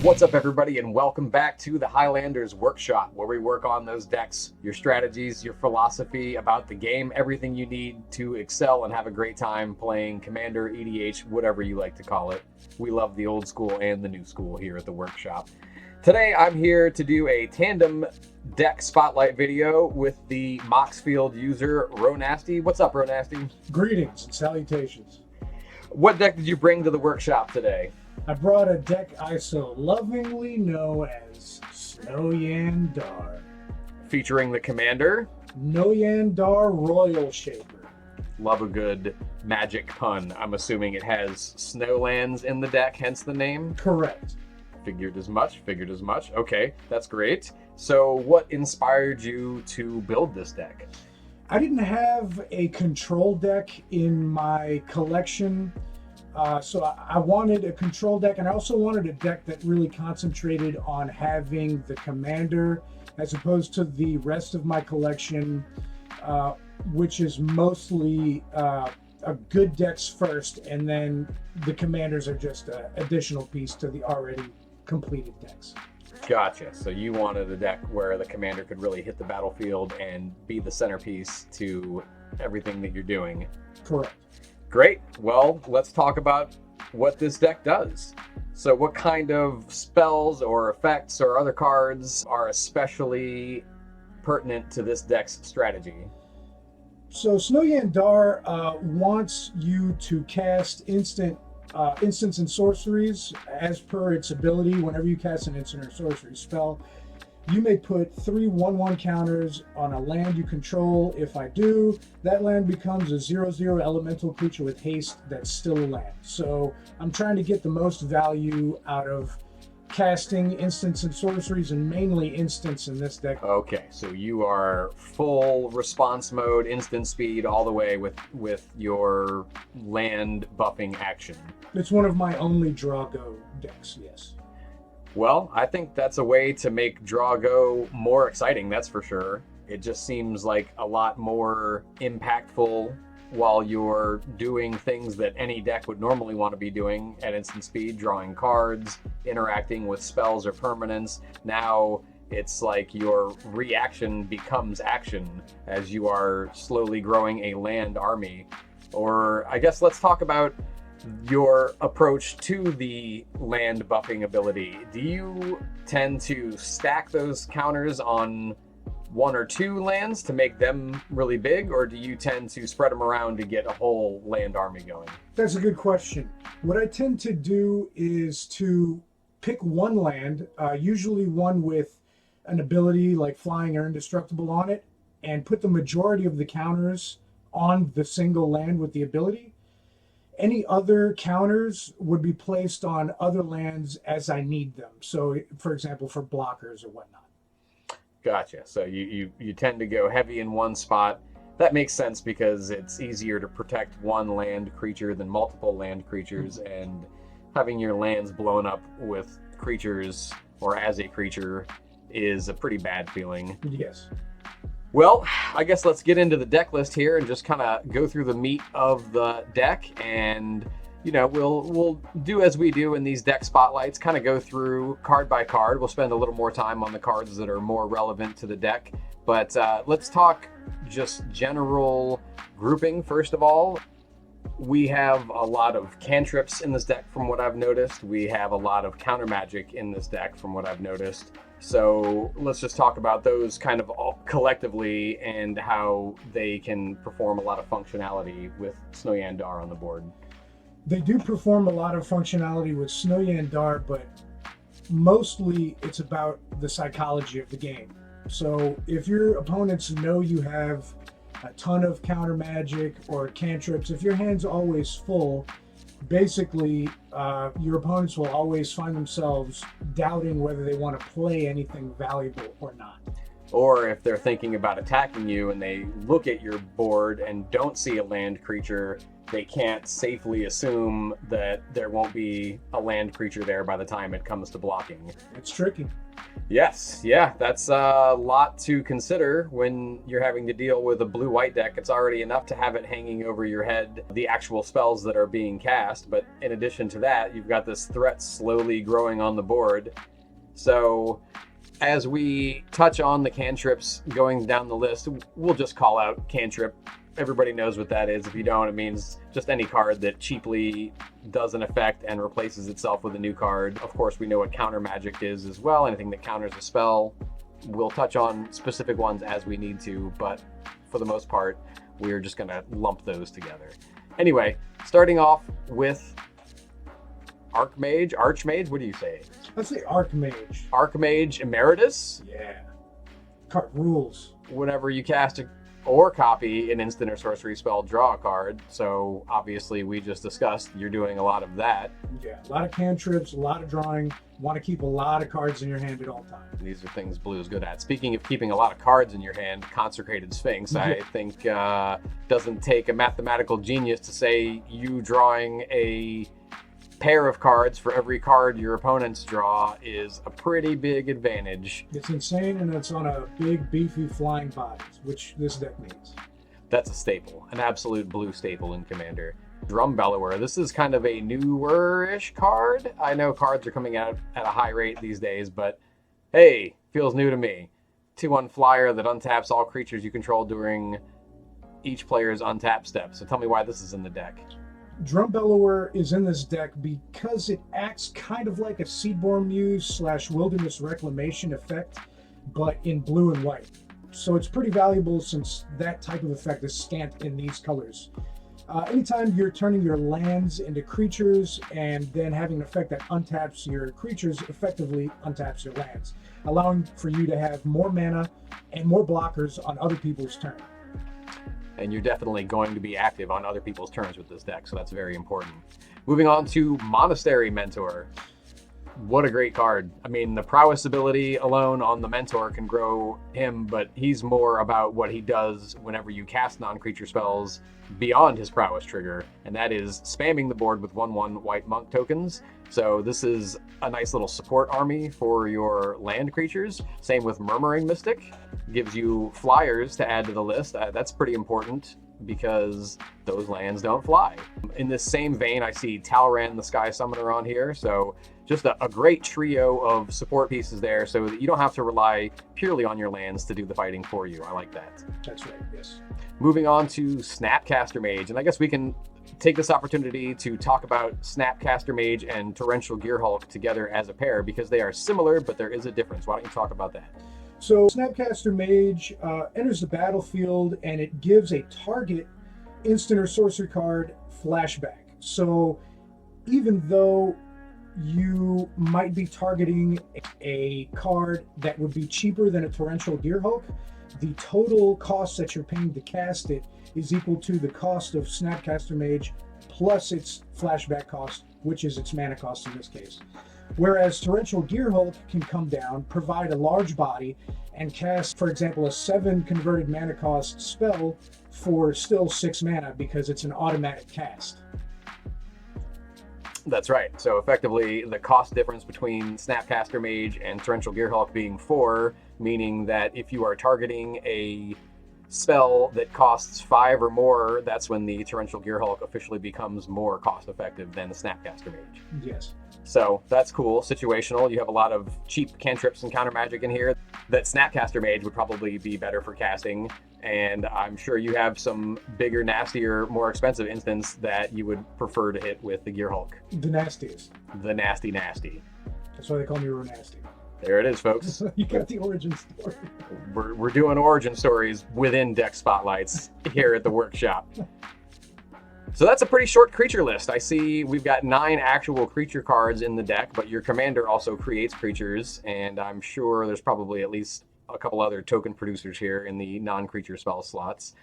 What's up, everybody, and welcome back to the Highlanders Workshop, where we work on those decks, your strategies, your philosophy about the game, everything you need to excel and have a great time playing Commander, EDH, whatever you like to call it. We love the old school and the new school here at the workshop. Today, I'm here to do a tandem deck spotlight video with the Moxfield user, Roenasty. What's up, Roenasty? Greetings and salutations. What deck did you bring to the workshop today? I brought a deck I so lovingly know as Noyan Dar. Featuring the Commander? Noyan Dar Royal Shaper. Love a good magic pun. I'm assuming it has snowlands in the deck, hence the name? Correct. Figured as much. Okay, that's great. So what inspired you to build this deck? I didn't have a control deck in my collection, so I wanted a control deck, and I also wanted a deck that really concentrated on having the Commander as opposed to the rest of my collection, which is mostly a good decks first, and then the Commanders are just an additional piece to the already completed decks. Gotcha. So you wanted a deck where the Commander could really hit the battlefield and be the centerpiece to everything that you're doing. Correct. Great. Well, let's talk about what this deck does. So what kind of spells or effects or other cards are especially pertinent to this deck's strategy? So Noyan Dar wants you to cast instants and sorceries as per its ability. Whenever you cast an instant or sorcery spell, you may put 3 1/1 counters on a land you control. If I do, that land becomes a 0/0 elemental creature with haste that's still a land. So I'm trying to get the most value out of casting instants and sorceries, and mainly instants in this deck. Okay, so you are full response mode, instant speed all the way with your land buffing action. It's one of my only draw-go decks, yes. Well, I think that's a way to make draw go more exciting, that's for sure. It just seems like a lot more impactful while you're doing things that any deck would normally want to be doing at instant speed, drawing cards, interacting with spells or permanents. Now it's like your reaction becomes action as you are slowly growing a land army. Or I guess let's talk about your approach to the land buffing ability. Do you tend to stack those counters on 1 or 2 lands to make them really big, or do you tend to spread them around to get a whole land army going? That's a good question. What I tend to do is to pick one land, usually one with an ability like flying or indestructible on it, and put the majority of the counters on the single land with the ability. Any other counters would be placed on other lands as I need them. So, for example, for blockers or whatnot. Gotcha. So you tend to go heavy in one spot. That makes sense because it's easier to protect one land creature than multiple land creatures, and having your lands blown up with creatures or as a creature is a pretty bad feeling. Yes. Well, I guess let's get into the deck list here and just kind of go through the meat of the deck, and we'll do as we do in these deck spotlights, kind of go through card by card. We'll spend a little more time on the cards that are more relevant to the deck, but let's talk just general grouping first of all. We have a lot of cantrips in this deck from what I've noticed. We have a lot of counter magic in this deck from what I've noticed. So let's just talk about those kind of all collectively and how they can perform a lot of functionality with Noyan Dar on the board. They do perform a lot of functionality with Noyan Dar, but mostly it's about the psychology of the game. So if your opponents know you have a ton of counter magic or cantrips, if your hand's always full, basically your opponents will always find themselves doubting whether they want to play anything valuable or not. Or if they're thinking about attacking you and they look at your board and don't see a land creature, they can't safely assume that there won't be a land creature there by the time it comes to blocking. It's tricky. Yes, yeah, that's a lot to consider when you're having to deal with a blue-white deck. It's already enough to have it hanging over your head, the actual spells that are being cast, but in addition to that, you've got this threat slowly growing on the board. So as we touch on the cantrips going down the list, we'll just call out cantrip. Everybody knows what that is. If you don't, it means just any card that cheaply does an effect and replaces itself with a new card. Of course, we know what counter magic is as well. Anything that counters a spell. We'll touch on specific ones as we need to, but for the most part, we're just going to lump those together. Anyway, starting off with Archmage, what do you say? Let's say Archmage. Archmage Emeritus? Yeah. Card rules. Whenever you cast or copy an instant or sorcery spell, draw a card. So obviously we just discussed you're doing a lot of that. Yeah, a lot of cantrips, a lot of drawing. Want to keep a lot of cards in your hand at all times. These are things Blue is good at. Speaking of keeping a lot of cards in your hand, Consecrated Sphinx, I think doesn't take a mathematical genius to say you drawing a pair of cards for every card your opponents draw is a pretty big advantage. It's insane, and it's on a big, beefy flying body, which this deck needs. That's a staple, an absolute Blue staple in Commander. Drum Bellower, this is kind of a newer-ish card. I know cards are coming out at a high rate these days, but hey, feels new to me. 2/1 flyer that untaps all creatures you control during each player's untap step. So tell me why this is in the deck. Drum Bellower is in this deck because it acts kind of like a Seedborn Muse / Wilderness Reclamation effect, but in blue and white. So it's pretty valuable since that type of effect is scant in these colors. Anytime you're turning your lands into creatures and then having an effect that untaps your creatures, effectively untaps your lands, allowing for you to have more mana and more blockers on other people's turn. And you're definitely going to be active on other people's turns with this deck, so that's very important. Moving on to Monastery Mentor. What a great card. I mean, the prowess ability alone on the Mentor can grow him, but he's more about what he does whenever you cast non-creature spells beyond his prowess trigger, and that is spamming the board with 1/1 white monk tokens. So this is a nice little support army for your land creatures. Same with Murmuring Mystic. Gives you flyers to add to the list. That's pretty important because those lands don't fly. In this same vein, I see Talran the Sky Summoner on here. So just a great trio of support pieces there so that you don't have to rely purely on your lands to do the fighting for you. I like that. That's right, yes. Moving on to Snapcaster Mage. And I guess we can take this opportunity to talk about Snapcaster Mage and Torrential Gearhulk together as a pair because they are similar, but there is a difference. Why don't you talk about that? So Snapcaster Mage enters the battlefield and it gives a target instant or sorcery card flashback. So even though you might be targeting a card that would be cheaper than a Torrential Gearhulk, the total cost that you're paying to cast it is equal to the cost of Snapcaster Mage plus its flashback cost, which is its mana cost in this case. Whereas Torrential Gearhulk can come down, provide a large body, and cast, for example, a 7 converted mana cost spell for still 6 mana because it's an automatic cast. That's right. So effectively, the cost difference between Snapcaster Mage and Torrential Gearhulk being 4, meaning that if you are targeting a spell that costs 5 or more, that's when the Torrential Gearhulk officially becomes more cost effective than the Snapcaster Mage. Yes. So that's cool. Situational. You have a lot of cheap cantrips and counter magic in here that Snapcaster Mage would probably be better for casting. And I'm sure you have some bigger, nastier, more expensive instants that you would prefer to hit with the Gearhulk. The nastiest. The nasty. That's why they call me Roenasty. There it is, folks. You got the origin story. We're doing origin stories within deck spotlights here at the workshop. So that's a pretty short creature list. I see we've got 9 actual creature cards in the deck, but your commander also creates creatures, and I'm sure there's probably at least a couple other token producers here in the non-creature spell slots.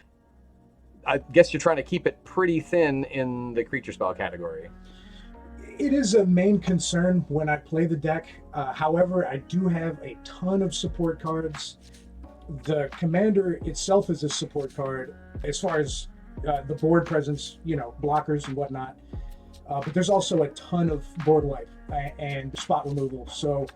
I guess you're trying to keep it pretty thin in the creature spell category. It is a main concern when I play the deck. However, I do have a ton of support cards. The commander itself is a support card as far as the board presence, blockers and whatnot. But there's also a ton of board wipe and spot removal. So,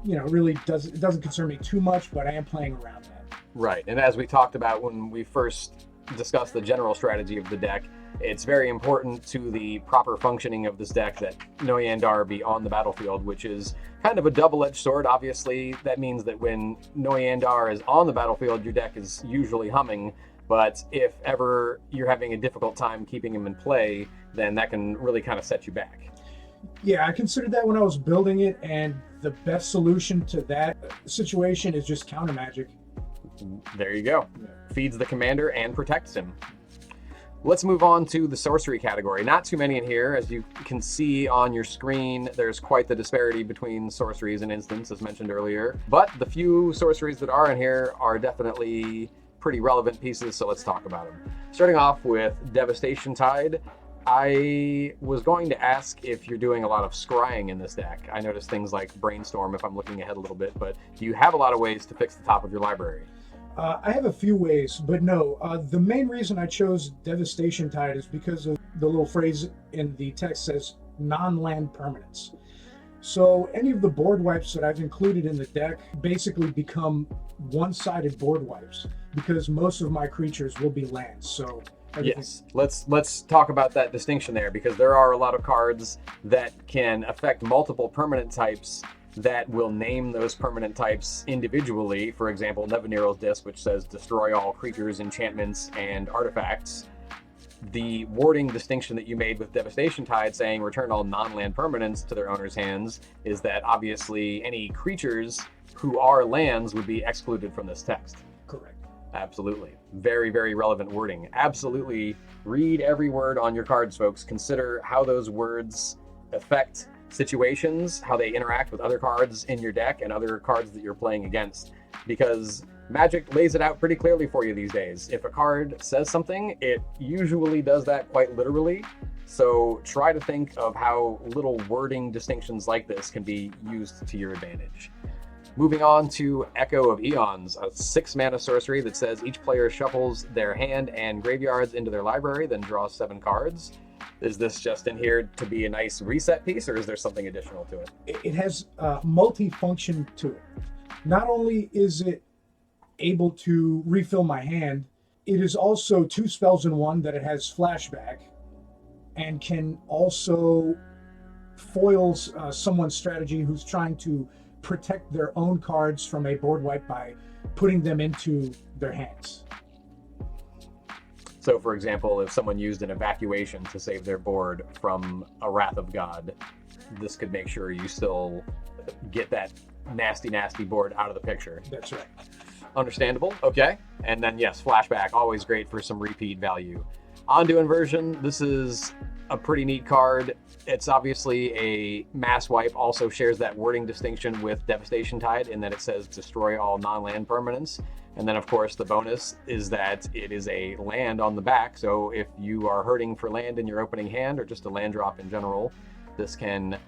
it really doesn't concern me too much, but I am playing around that. Right. And as we talked about when we first discussed the general strategy of the deck, it's very important to the proper functioning of this deck that Noyan Dar be on the battlefield, which is kind of a double-edged sword. Obviously, that means that when Noyan Dar is on the battlefield, your deck is usually humming. But if ever you're having a difficult time keeping him in play, then that can really kind of set you back. Yeah, I considered that when I was building it, and the best solution to that situation is just counter magic. There you go. Feeds the commander and protects him. Let's move on to the sorcery category. Not too many in here. As you can see on your screen, there's quite the disparity between sorceries and instants, as mentioned earlier. But the few sorceries that are in here are definitely pretty relevant pieces, so let's talk about them. Starting off with Devastation Tide. I was going to ask if you're doing a lot of scrying in this deck. I noticed things like Brainstorm if I'm looking ahead a little bit, but do you have a lot of ways to fix the top of your library? I have a few ways, but no. The main reason I chose Devastation Tide is because of the little phrase in the text says non-land permanents. So any of the board wipes that I've included in the deck basically become one-sided board wipes because most of my creatures will be lands. So yes, let's talk about that distinction there, because there are a lot of cards that can affect multiple permanent types that will name those permanent types individually. For example, Nevinyrral's Disc, which says destroy all creatures, enchantments, and artifacts. The wording distinction that you made with Devastation Tide saying return all non-land permanents to their owner's hands is that obviously any creatures who are lands would be excluded from this text. Correct. Absolutely. Very, very relevant wording. Absolutely read every word on your cards, folks. Consider how those words affect situations, how they interact with other cards in your deck and other cards that you're playing against, because Magic lays it out pretty clearly for you these days. If a card says something, it usually does that quite literally. So try to think of how little wording distinctions like this can be used to your advantage. Moving on to Echo of Eons, a 6-mana sorcery that says each player shuffles their hand and graveyards into their library, then draws 7 cards. Is this just in here to be a nice reset piece, or is there something additional to it? It has multi-function to it. Not only is it able to refill my hand, it is also 2 spells in one, that it has flashback and can also foil someone's strategy who's trying to protect their own cards from a board wipe by putting them into their hands. So, for example, if someone used an evacuation to save their board from a Wrath of God, this could make sure you still get that nasty, nasty board out of the picture. That's right. Understandable. Okay. And then, yes, flashback, always great for some repeat value. Onto Inversion. This is a pretty neat card. It's obviously a mass wipe, also shares that wording distinction with Devastation Tide in that it says destroy all non-land permanents. And then, of course, the bonus is that it is a land on the back. So if you are hurting for land in your opening hand or just a land drop in general, this can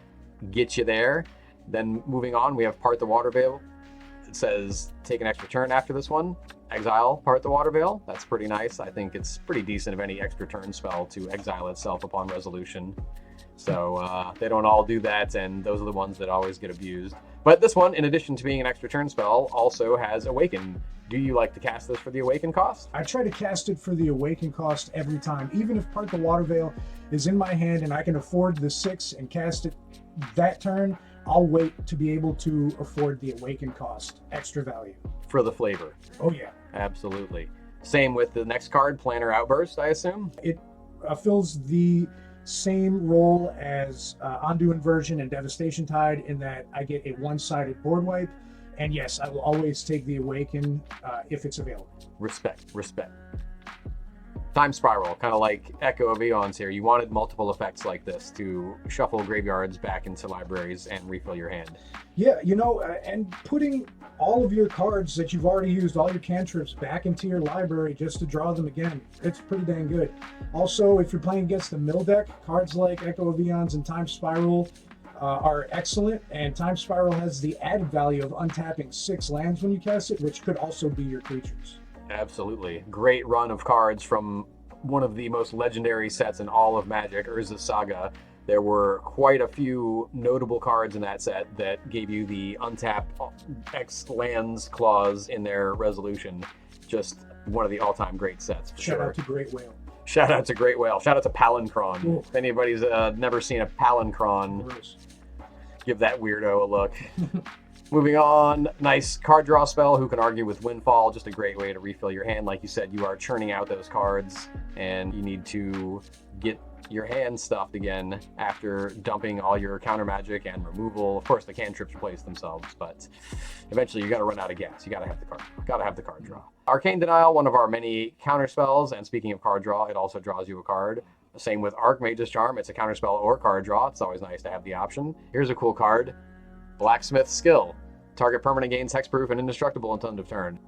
get you there. Then moving on, we have Part the Water Veil. It says take an extra turn after this one. Exile Part the Water Veil. That's pretty nice. I think it's pretty decent of any extra turn spell to exile itself upon resolution. So they don't all do that, and those are the ones that always get abused. But this one, in addition to being an extra turn spell, also has Awaken. Do you like to cast this for the Awaken cost? I try to cast it for the Awaken cost every time. Even if Part the Water Veil is in my hand and I can afford the 6 and cast it that turn, I'll wait to be able to afford the Awaken cost extra value. For the flavor. Oh, yeah. Absolutely. Same with the next card, Planner Outburst, I assume? It fills the same role as Ondu Inversion and Devastation Tide in that I get a one-sided board wipe. And yes, I will always take the Awaken if it's available. Respect. Time Spiral, kind of like Echo of Eons here. You wanted multiple effects like this to shuffle graveyards back into libraries and refill your hand. Yeah, and putting all of your cards that you've already used, all your cantrips, back into your library just to draw them again. It's pretty dang good. Also, if you're playing against the mill deck, cards like Echo of Eons and Time Spiral are excellent, and Time Spiral has the added value of untapping 6 lands when you cast it, which could also be your creatures. Absolutely. Great run of cards from one of the most legendary sets in all of Magic, Urza's Saga. There were quite a few notable cards in that set that gave you the untap X lands clause in their resolution. Just one of the all-time great sets, for Shout sure. out to Great Whale. Shout out to Great Whale. Shout out to Palancron. Ooh. If anybody's never seen a Palancron, Gross. give that weirdo a look. Moving on, nice card draw spell. Who can argue with Windfall? Just a great way to refill your hand. Like you said, you are churning out those cards, and you need to get your hand stuffed again after dumping all your counter magic and removal. Of course, the cantrips replace themselves, but eventually you got to run out of gas. You got to have the card. Got to have the card draw. Arcane Denial, one of our many counter spells, and speaking of card draw, it also draws you a card. Same with Archmage's Charm. It's a counter spell or card draw. It's always nice to have the option. Here's a cool card. Blacksmith Skill. Target permanent gains hexproof and indestructible until end of turn.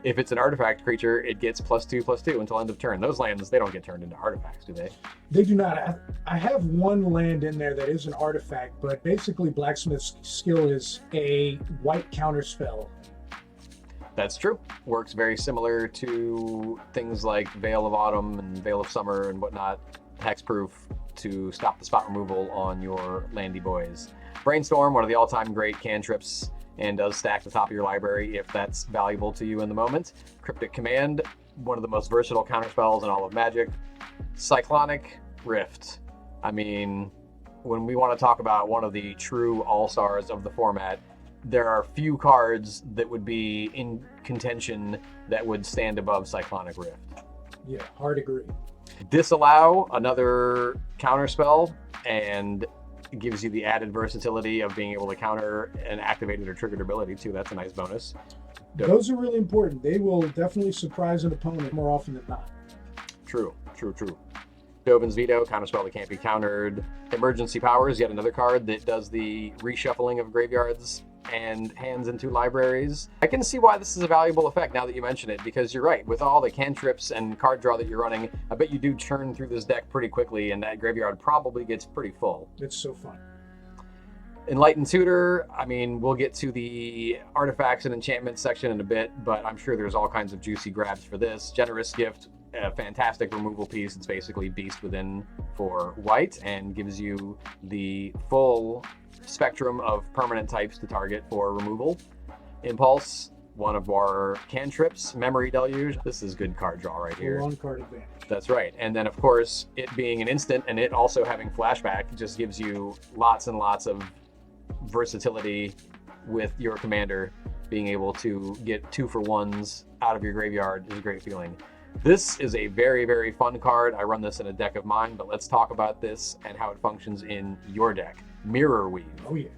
If it's an artifact creature, it gets +2/+2 until end of turn. Those lands, they don't get turned into artifacts, do they? They do not. I have one land in there that is an artifact, but basically Blacksmith's Skill is a white counter spell. That's true. Works very similar to things like Veil of Autumn and Veil of Summer and whatnot. Hexproof to stop the spot removal on your landy boys. Brainstorm, one of the all-time great cantrips, and does stack the top of your library if that's valuable to you in the moment. Cryptic Command, one of the most versatile counterspells in all of Magic. Cyclonic Rift. I mean, when we want to talk about one of the true all-stars of the format, there are few cards that would be in contention that would stand above Cyclonic Rift. Yeah, hard agree. Disallow, another counterspell, and it gives you the added versatility of being able to counter an activated or triggered ability too. That's a nice bonus. Those are really important. They will definitely surprise an opponent more often than not. True. Dovin's Veto, counterspell that can't be countered. Emergency Powers, yet another card that does the reshuffling of graveyards and hands into libraries. I can see why this is a valuable effect now that you mention it, because you're right. With all the cantrips and card draw that you're running, I bet you do churn through this deck pretty quickly, and that graveyard probably gets pretty full. It's so fun. Enlightened Tutor, I mean, we'll get to the artifacts and enchantments section in a bit, but I'm sure there's all kinds of juicy grabs for this. Generous Gift, a fantastic removal piece. It's basically Beast Within for white and gives you the full spectrum of permanent types to target for removal. Impulse, one of our cantrips. Memory Deluge, this is good card draw right here. Full on card advantage. That's right. And then, of course, it being an instant and it also having flashback just gives you lots and lots of versatility with your commander. Being able to get 2-for-1s out of your graveyard is a great feeling. This is a very, very fun card. I run this in a deck of mine, but let's talk about this and how it functions in your deck. Mirror Weave. Oh yeah.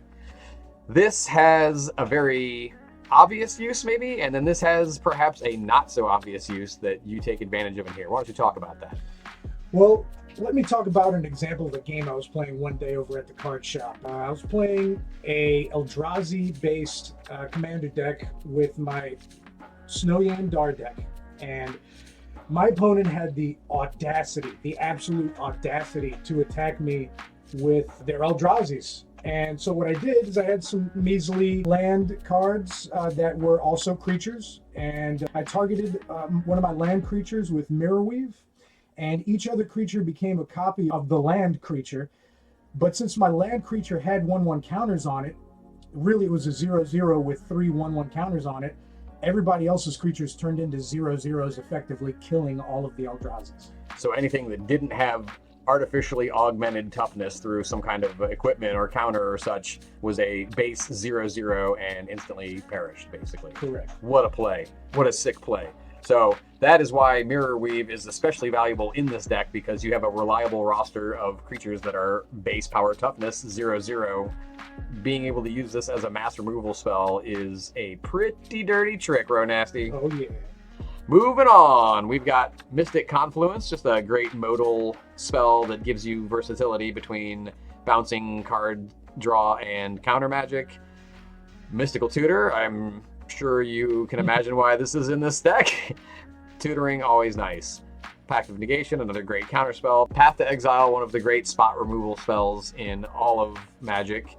This has a very obvious use maybe, and then this has perhaps a not so obvious use that you take advantage of in here. Why don't you talk about that? Well, let me talk about an example of a game I was playing one day over at the card shop. I was playing a Eldrazi-based commander deck with my Noyan Dar deck, and my opponent had the audacity, the absolute audacity to attack me with their Eldrazi's. And so what I did is I had some measly land cards that were also creatures, and I targeted one of my land creatures with Mirror Weave, and each other creature became a copy of the land creature. But since my land creature had 1/1 counters on it, really it was a 0/0 with 3 1/1 counters on it. Everybody else's creatures turned into 0/0s, effectively killing all of the Eldrazi's. So anything that didn't have artificially augmented toughness through some kind of equipment or counter or such was a base 0/0 and instantly perished, basically. Correct. What a play. What a sick play. So that is why Mirror Weave is especially valuable in this deck, because you have a reliable roster of creatures that are base power toughness 0/0. Being able to use this as a mass removal spell is a pretty dirty trick, Roenasty. Oh yeah. Moving on, we've got Mystic Confluence, just a great modal spell that gives you versatility between bouncing card draw and counter magic. Mystical Tutor, I'm sure you can imagine why this is in this deck. Tutoring, always nice. Pact of Negation, another great counterspell. Path to Exile, one of the great spot removal spells in all of Magic.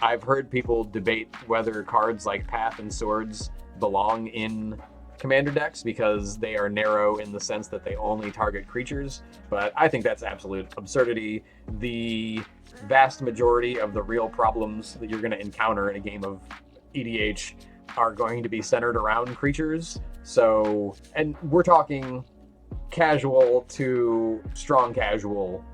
I've heard people debate whether cards like Path and Swords belong in commander decks because they are narrow in the sense that they only target creatures, but I think that's absolute absurdity. The vast majority of the real problems that you're going to encounter in a game of EDH are going to be centered around creatures. So, and we're talking casual to strong casual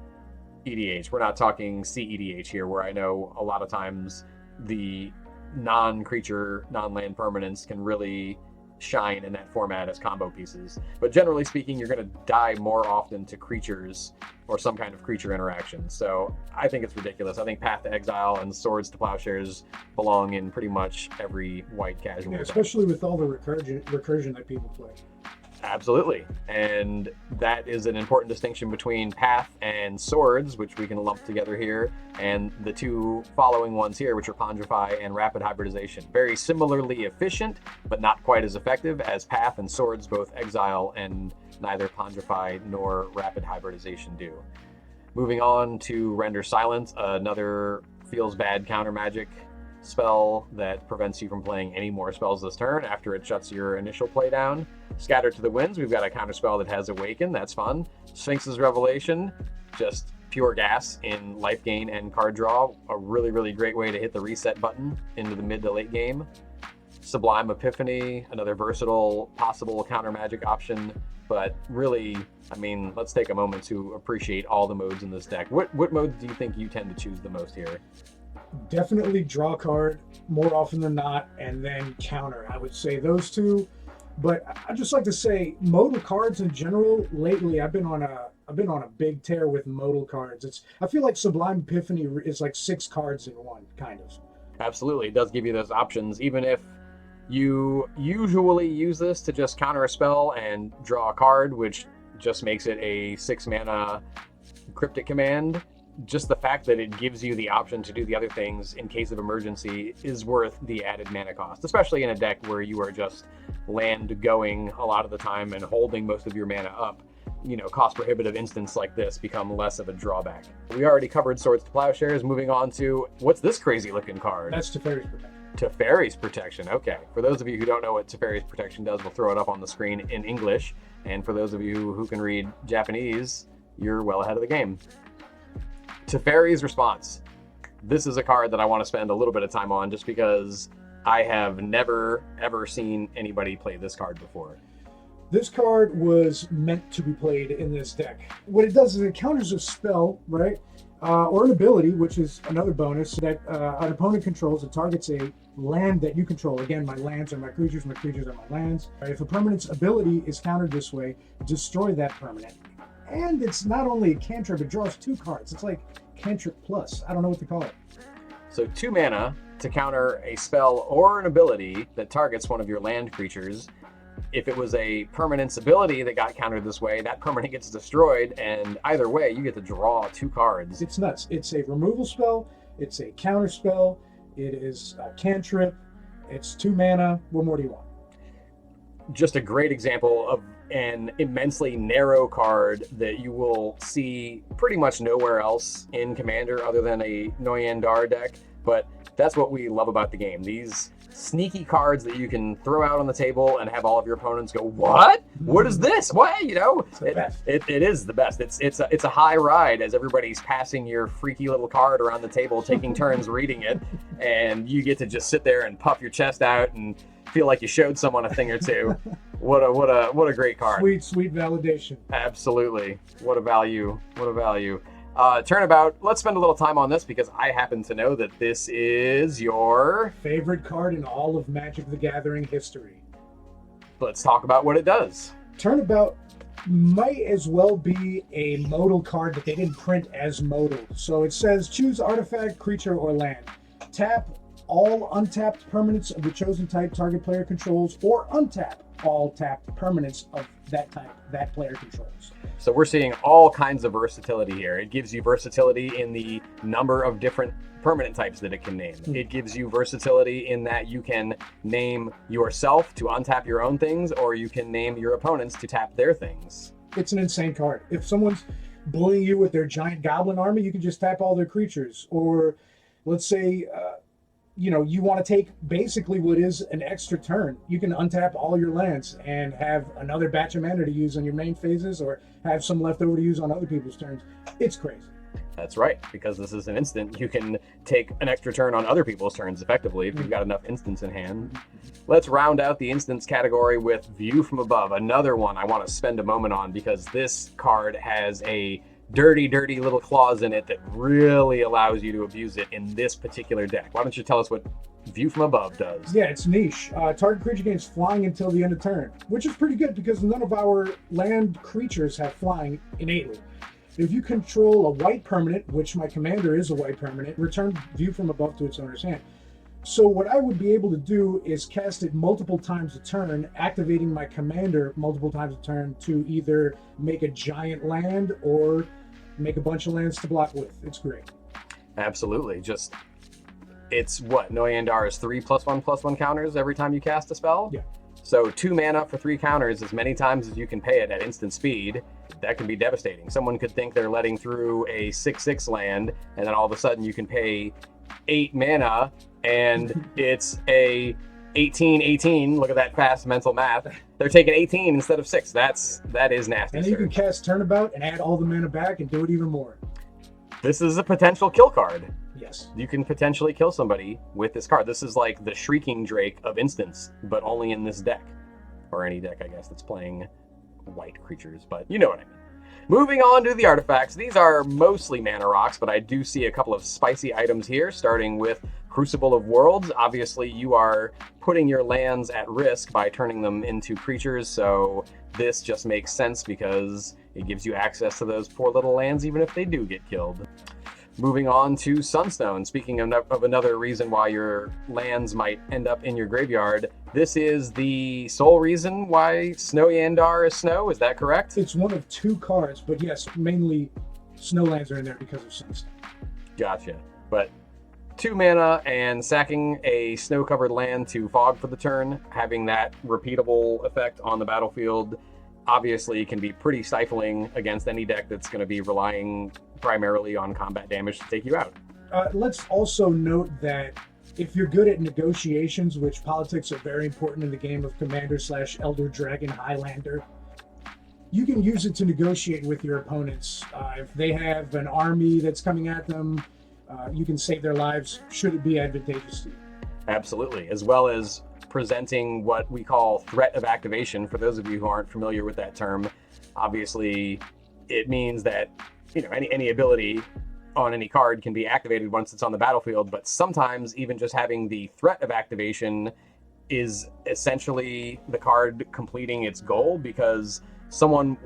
EDH. We're not talking CEDH here, where I know a lot of times the non-creature, non-land permanents can really shine in that format as combo pieces. But generally speaking, you're going to die more often to creatures or some kind of creature interaction. So I think it's ridiculous. I think Path to Exile and Swords to Plowshares belong in pretty much every white casual deck. Especially with all the recursion that people play. Absolutely. And that is an important distinction between Path and Swords, which we can lump together here, and the two following ones here, which are Pondrify and Rapid Hybridization. Very similarly efficient, but not quite as effective as Path and Swords both exile and neither Pondrify nor Rapid Hybridization do. Moving on to Render Silent, another feels bad counter magic spell that prevents you from playing any more spells this turn after it shuts your initial play down. Scatter to the Winds, we've got a counter spell that has Awaken, that's fun. Sphinx's Revelation, just pure gas in life gain and card draw, a really, really great way to hit the reset button into the mid to late game. Sublime Epiphany, another versatile possible counter magic option, but really, I mean, let's take a moment to appreciate all the modes in this deck. What modes do you think you tend to choose the most here? Definitely draw a card more often than not, and then counter. I would say those two. But I'd just like to say, modal cards in general. Lately, I've been on a big tear with modal cards. I feel like Sublime Epiphany is like 6 cards in one, kind of. Absolutely, it does give you those options, even if you usually use this to just counter a spell and draw a card, which just makes it a 6 mana cryptic command. Just the fact that it gives you the option to do the other things in case of emergency is worth the added mana cost, especially in a deck where you are just land going a lot of the time and holding most of your mana up. You know, cost prohibitive instants like this become less of a drawback. We already covered Swords to Plowshares. Moving on to, what's this crazy looking card? That's Teferi's Protection. Teferi's Protection, okay. For those of you who don't know what Teferi's Protection does, we'll throw it up on the screen in English. And for those of you who can read Japanese, you're well ahead of the game. Teferi's Response. This is a card that I want to spend a little bit of time on just because I have never, ever seen anybody play this card before. This card was meant to be played in this deck. What it does is it counters a spell, right? Or an ability, which is another bonus, that an opponent controls. It targets a land that you control. Again, my lands are my creatures are my lands. If a permanent's ability is countered this way, destroy that permanent. And it's not only a cantrip, it draws 2 cards. It's like cantrip plus. I don't know what to call it. So 2 mana to counter a spell or an ability that targets one of your land creatures. If it was a permanent's ability that got countered this way, that permanent gets destroyed, and either way, you get to draw 2 cards. It's nuts. It's a removal spell. It's a counter spell. It is a cantrip. It's 2 mana. What more do you want? Just a great example of an immensely narrow card that you will see pretty much nowhere else in Commander other than a Noyan Dar deck, but that's what we love about the game. These sneaky cards that you can throw out on the table and have all of your opponents go, what? What is this? What? You know, it is the best. It's a high ride as everybody's passing your freaky little card around the table, taking turns reading it, and you get to just sit there and puff your chest out and feel like you showed someone a thing or two. What a great card. Sweet validation. Absolutely. What a value. Turnabout. Let's spend a little time on this because I happen to know that this is your favorite card in all of Magic the Gathering history. Let's talk about what it does. Turnabout might as well be a modal card that they didn't print as modal. So it says choose artifact, creature, or land. Tap all untapped permanents of the chosen type target player controls, or untap all tapped permanents of that type that player controls. So we're seeing all kinds of versatility here. It gives you versatility in the number of different permanent types that it can name. It gives you versatility in that you can name yourself to untap your own things, or you can name your opponents to tap their things. It's an insane card. If someone's bullying you with their giant goblin army, you can just tap all their creatures. Or let's say you want to take basically what is an extra turn. You can untap all your lands and have another batch of mana to use on your main phases, or have some left over to use on other people's turns. It's crazy. That's right, because this is an instant. You can take an extra turn on other people's turns effectively if you've got enough instants in hand. Let's round out the instants category with View from Above, another one I want to spend a moment on because this card has a dirty little clause in it that really allows you to abuse it in this particular deck. Why don't you tell us what View from Above does? Yeah, it's niche. Target creature gains flying until the end of turn, which is pretty good because none of our land creatures have flying innately. If you control a white permanent, which my commander is a white permanent, return View from Above to its owner's hand. So what I would be able to do is cast it multiple times a turn, activating my commander multiple times a turn to either make a giant land or make a bunch of lands to block with. It's great. Absolutely. It's what? Noyan Dar is 3+1/+1 counters every time you cast a spell? Yeah. So 2 mana for 3 counters as many times as you can pay it at instant speed. That can be devastating. Someone could think they're letting through a 6/6 land, and then all of a sudden you can pay 8 mana, and it's a 18/18. Look at that fast mental math. They're taking 18 instead of 6. That is nasty. And then you can cast Turnabout and add all the mana back and do it even more. This is a potential kill card. Yes. You can potentially kill somebody with this card. This is like the Shrieking Drake of instants, but only in this deck. Or any deck, I guess, that's playing white creatures, but you know what I mean. Moving on to the artifacts. These are mostly mana rocks, but I do see a couple of spicy items here, starting with Crucible of Worlds. Obviously, you are putting your lands at risk by turning them into creatures, so this just makes sense because it gives you access to those poor little lands even if they do get killed. Moving on to Sunstone. Speaking of another reason why your lands might end up in your graveyard, this is the sole reason why Noyan Dar is snow. Is that correct? It's one of 2 cards, but yes, mainly snow lands are in there because of Sunstone. Gotcha. But 2 mana and sacking a snow-covered land to fog for the turn, having that repeatable effect on the battlefield, obviously can be pretty stifling against any deck that's going to be relying primarily on combat damage to take you out. Let's also note that if you're good at negotiations, which politics are very important in the game of Commander/Elder Dragon Highlander, you can use it to negotiate with your opponents. If they have an army that's coming at them, you can save their lives should it be advantageous to you. Absolutely, as well as presenting what we call threat of activation. For those of you who aren't familiar with that term, obviously it means that any ability on any card can be activated once it's on the battlefield, but sometimes even just having the threat of activation is essentially the card completing its goal, because someone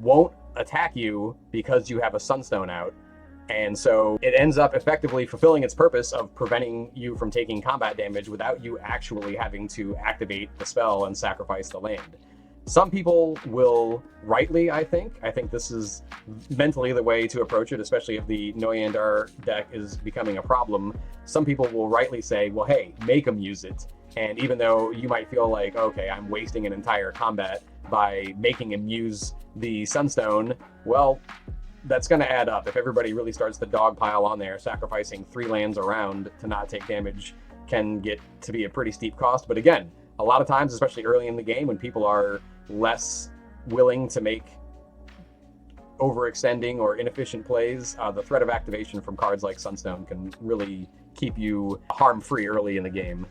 won't attack you because you have a Sunstone out. And so it ends up effectively fulfilling its purpose of preventing you from taking combat damage without you actually having to activate the spell and sacrifice the land. Some people will rightly, I think this is mentally the way to approach it, especially if the Noyan Dar deck is becoming a problem. Some people will rightly say, well, hey, make them use it. And even though you might feel like, okay, I'm wasting an entire combat by making him use the Sunstone, well, that's going to add up. If everybody really starts to dogpile on there, sacrificing 3 lands around to not take damage can get to be a pretty steep cost. But again, a lot of times, especially early in the game, when people are less willing to make overextending or inefficient plays, the threat of activation from cards like Sunstone can really keep you harm-free early in the game.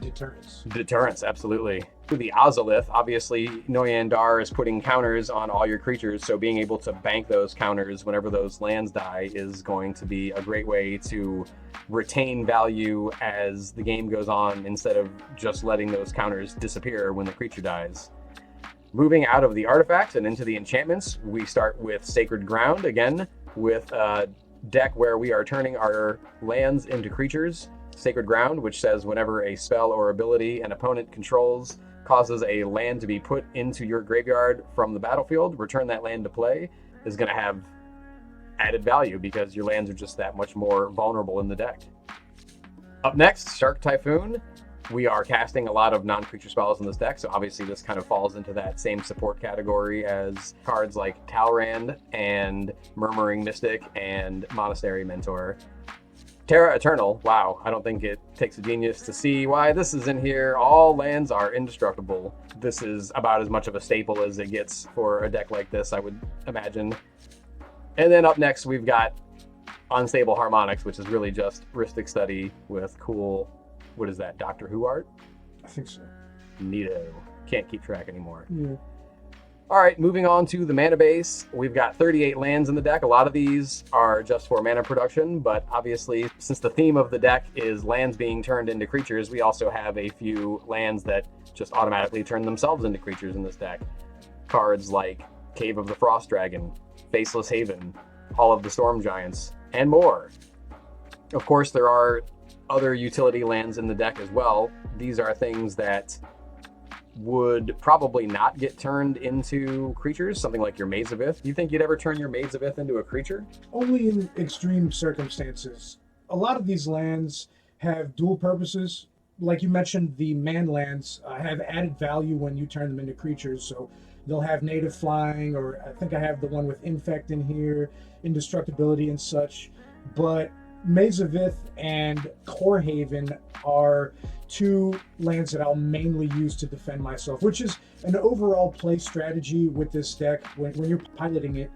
Deterrence, absolutely. The Ozolith, obviously, Noyan Dar is putting counters on all your creatures, so being able to bank those counters whenever those lands die is going to be a great way to retain value as the game goes on, instead of just letting those counters disappear when the creature dies. Moving out of the artifacts and into the enchantments, we start with Sacred Ground, again, with a deck where we are turning our lands into creatures. Sacred Ground, which says whenever a spell or ability an opponent controls causes a land to be put into your graveyard from the battlefield, return that land to play, is going to have added value because your lands are just that much more vulnerable in the deck. Up next, Shark Typhoon. We are casting a lot of non-creature spells in this deck, so obviously this kind of falls into that same support category as cards like Talrand and Murmuring Mystic and Monastery Mentor. Terra Eternal. Wow, I don't think it takes a genius to see why this is in here. All lands are indestructible. This is about as much of a staple as it gets for a deck like this, I would imagine. And then up next, we've got Unstable Harmonics, which is really just Rhystic Study with cool, what is that, Doctor Who art? I think so. Neato. Can't keep track anymore. Yeah. All right, moving on to the mana base. We've got 38 lands in the deck. A lot of these are just for mana production, but obviously, since the theme of the deck is lands being turned into creatures, we also have a few lands that just automatically turn themselves into creatures in this deck. Cards like Cave of the Frost Dragon, Faceless Haven, Hall of the Storm Giants, and more. Of course, there are other utility lands in the deck as well. These are things that would probably not get turned into creatures, something like your Maze of Ith. Do you think you'd ever turn your Maze of Ith into a creature? Only in extreme circumstances. A lot of these lands have dual purposes. Like you mentioned, the man lands have added value when you turn them into creatures. So they'll have native flying, or I think I have the one with infect in here, indestructibility and such. But Maze of Ith and Core Haven are two lands that I'll mainly use to defend myself, which is an overall play strategy with this deck. When you're piloting it,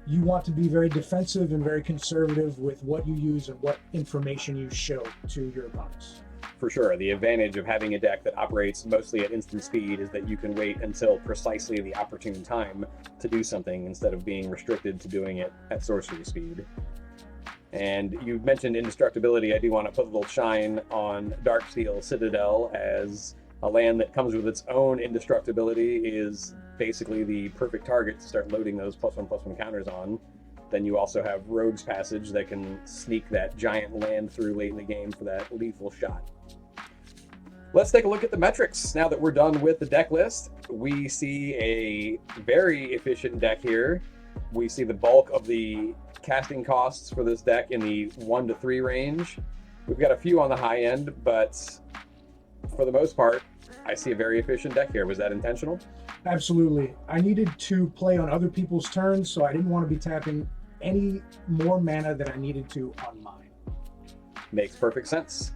you want to be very defensive and very conservative with what you use and what information you show to your opponents. For sure. The advantage of having a deck that operates mostly at instant speed is that you can wait until precisely the opportune time to do something instead of being restricted to doing it at sorcery speed. And you mentioned indestructibility. I do want to put a little shine on Darksteel Citadel as a land that comes with its own indestructibility, is basically the perfect target to start loading those +1/+1 counters on. Then you also have Rogue's Passage that can sneak that giant land through late in the game for that lethal shot. Let's take a look at the metrics. Now that we're done with the deck list, we see a very efficient deck here. We see the bulk of the casting costs for this deck in the 1 to 3 range. We've got a few on the high end, but for the most part, I see a very efficient deck here. Was that intentional? Absolutely. I needed to play on other people's turns, so I didn't want to be tapping any more mana than I needed to on mine. Makes perfect sense.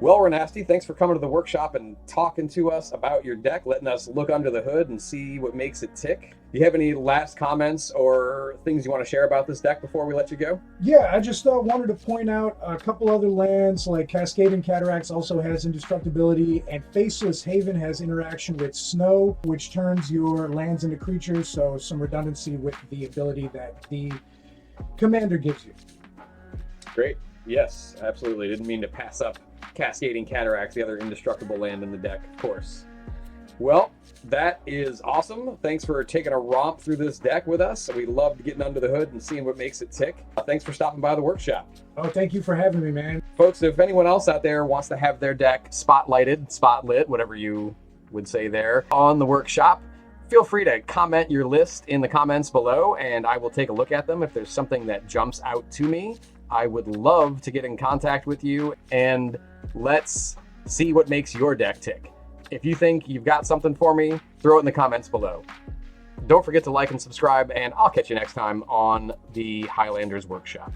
Well, Roenasty, thanks for coming to the workshop and talking to us about your deck, letting us look under the hood and see what makes it tick. Do you have any last comments or things you want to share about this deck before we let you go? Yeah, I just wanted to point out a couple other lands, like Cascading Cataracts also has indestructibility, and Faceless Haven has interaction with snow, which turns your lands into creatures, so some redundancy with the ability that the commander gives you. Great. Yes, absolutely. Didn't mean to pass up Cascading Cataracts, the other indestructible land in the deck, of course. Well, that is awesome. Thanks for taking a romp through this deck with us. We loved getting under the hood and seeing what makes it tick. Thanks for stopping by the workshop. Oh, thank you for having me, man. Folks, if anyone else out there wants to have their deck spotlit, whatever you would say there, on the workshop, feel free to comment your list in the comments below, and I will take a look at them. If there's something that jumps out to me, I would love to get in contact with you, and let's see what makes your deck tick. If you think you've got something for me, throw it in the comments below. Don't forget to like and subscribe, and I'll catch you next time on the Highlanders Workshop.